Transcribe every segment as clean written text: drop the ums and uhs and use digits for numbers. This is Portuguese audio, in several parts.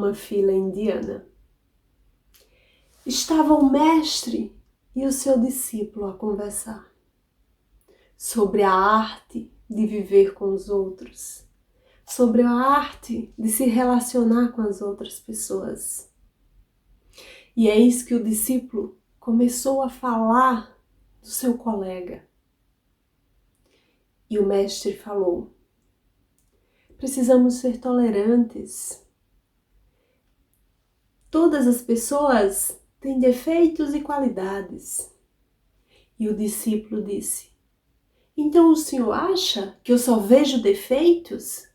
uma fila indiana. Estava o mestre e o seu discípulo a conversar sobre a arte de viver com os outros, sobre a arte de se relacionar com as outras pessoas. E é isso que o discípulo começou a falar do seu colega. E o mestre falou: precisamos ser tolerantes. Todas as pessoas têm defeitos e qualidades. E o discípulo disse: então o senhor acha que eu só vejo defeitos?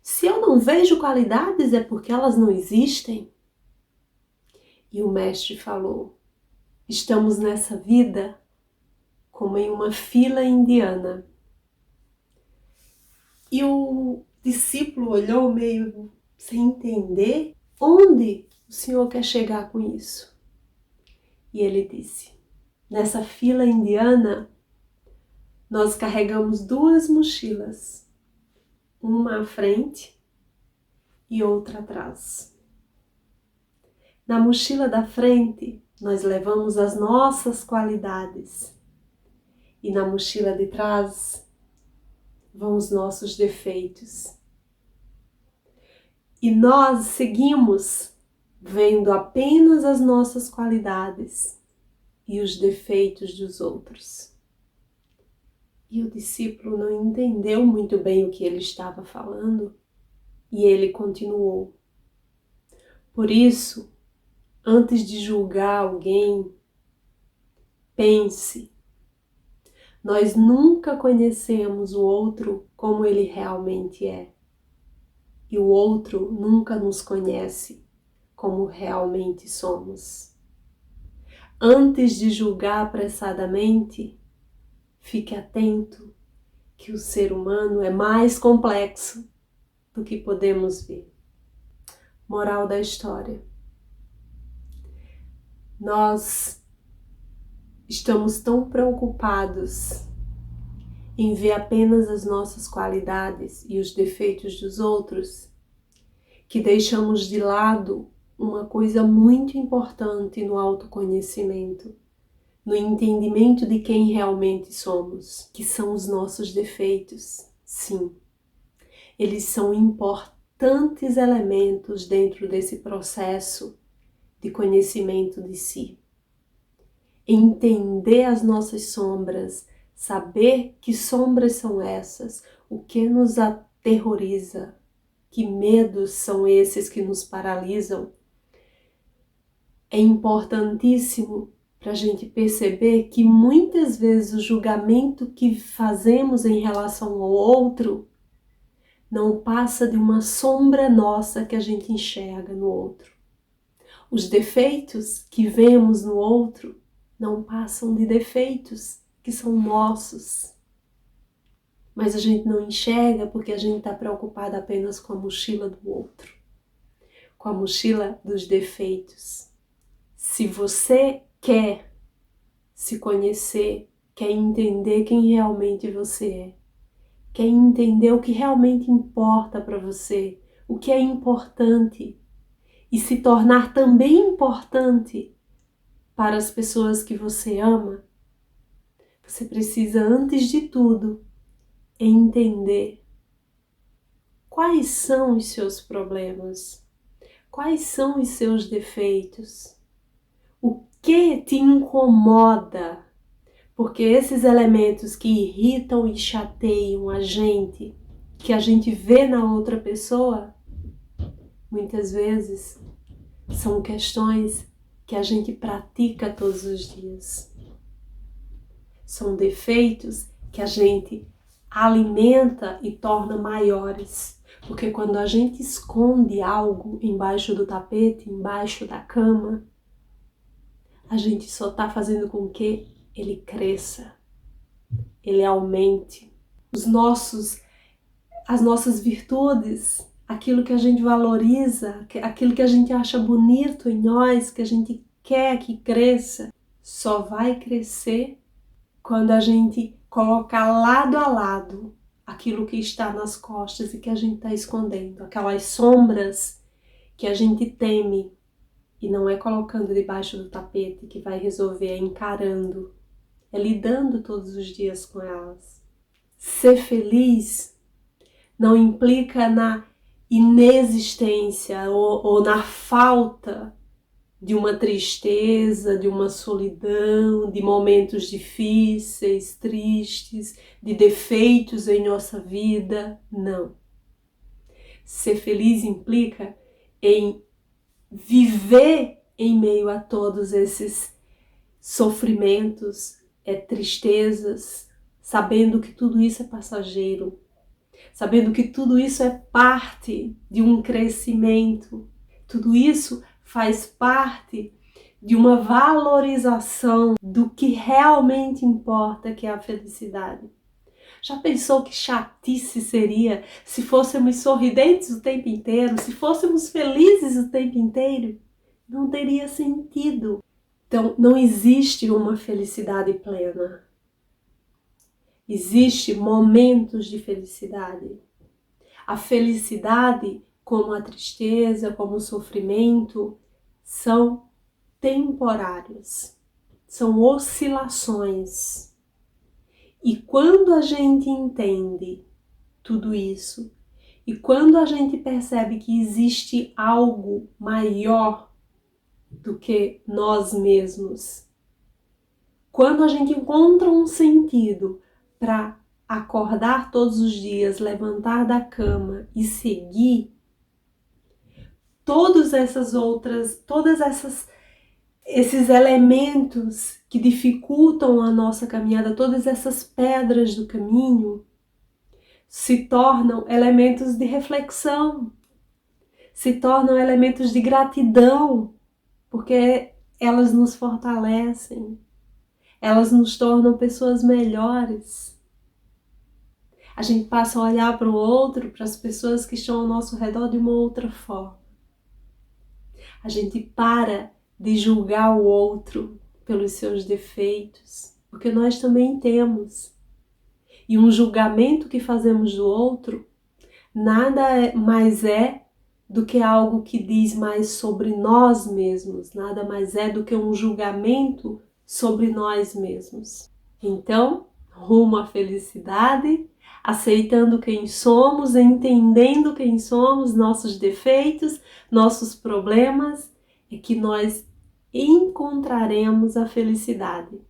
Se eu não vejo qualidades é porque elas não existem? E o mestre falou: estamos nessa vida como em uma fila indiana. E o discípulo olhou meio sem entender onde o senhor quer chegar com isso. E ele disse: nessa fila indiana, nós carregamos 2 mochilas, uma à frente e outra atrás. Na mochila da frente, nós levamos as nossas qualidades e na mochila de trás vão os nossos defeitos. E nós seguimos vendo apenas as nossas qualidades e os defeitos dos outros. E o discípulo não entendeu muito bem o que ele estava falando e ele continuou: por isso, antes de julgar alguém, pense. Nós nunca conhecemos o outro como ele realmente é. E o outro nunca nos conhece como realmente somos. Antes de julgar apressadamente, fique atento que o ser humano é mais complexo do que podemos ver. Moral da história: nós estamos tão preocupados em ver apenas as nossas qualidades e os defeitos dos outros que deixamos de lado uma coisa muito importante no autoconhecimento, no entendimento de quem realmente somos, que são os nossos defeitos. Sim, eles são importantes elementos dentro desse processo de conhecimento de si. Entender as nossas sombras, saber que sombras são essas, o que nos aterroriza, que medos são esses que nos paralisam, é importantíssimo para a gente perceber que muitas vezes o julgamento que fazemos em relação ao outro não passa de uma sombra nossa que a gente enxerga no outro. Os defeitos que vemos no outro não passam de defeitos que são nossos. Mas a gente não enxerga porque a gente está preocupado apenas com a mochila do outro, com a mochila dos defeitos. Se você quer se conhecer, quer entender quem realmente você é, quer entender o que realmente importa para você, o que é importante, e se tornar também importante para as pessoas que você ama, você precisa, antes de tudo, entender quais são os seus problemas, quais são os seus defeitos, o que te incomoda, porque esses elementos que irritam e chateiam a gente, que a gente vê na outra pessoa, muitas vezes são questões que a gente pratica todos os dias. São defeitos que a gente alimenta e torna maiores. Porque quando a gente esconde algo embaixo do tapete, embaixo da cama, a gente só está fazendo com que ele cresça, ele aumente. As nossas virtudes, aquilo que a gente valoriza, aquilo que a gente acha bonito em nós, que a gente quer que cresça, só vai crescer quando a gente colocar lado a lado aquilo que está nas costas e que a gente está escondendo, aquelas sombras que a gente teme, e não é colocando debaixo do tapete que vai resolver, é encarando, é lidando todos os dias com elas. Ser feliz não implica na inexistência ou na falta de uma tristeza, de uma solidão, de momentos difíceis, tristes, de defeitos em nossa vida. Não. Ser feliz implica em viver em meio a todos esses sofrimentos, tristezas, sabendo que tudo isso é passageiro, sabendo que tudo isso é parte de um crescimento, tudo isso faz parte de uma valorização do que realmente importa, que é a felicidade. Já pensou que chatice seria se fôssemos sorridentes o tempo inteiro, se fôssemos felizes o tempo inteiro? Não teria sentido. Então, não existe uma felicidade plena. Existem momentos de felicidade. A felicidade, como a tristeza, como o sofrimento, são temporários, são oscilações. E quando a gente entende tudo isso, e quando a gente percebe que existe algo maior do que nós mesmos, quando a gente encontra um sentido para acordar todos os dias, levantar da cama e seguir, todos esses elementos que dificultam a nossa caminhada, todas essas pedras do caminho, se tornam elementos de reflexão, se tornam elementos de gratidão, porque elas nos fortalecem, elas nos tornam pessoas melhores. A gente passa a olhar para o outro, para as pessoas que estão ao nosso redor de uma outra forma. A gente para de julgar o outro pelos seus defeitos, porque nós também temos. E um julgamento que fazemos do outro nada mais é do que algo que diz mais sobre nós mesmos, nada mais é do que um julgamento sobre nós mesmos. Então, rumo à felicidade, aceitando quem somos, entendendo quem somos, nossos defeitos, nossos problemas, é que nós encontraremos a felicidade.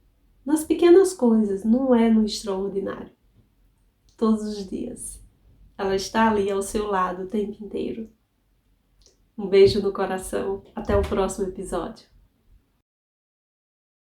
Nas pequenas coisas, não é no extraordinário. Todos os dias. Ela está ali ao seu lado o tempo inteiro. Um beijo no coração. Até o próximo episódio.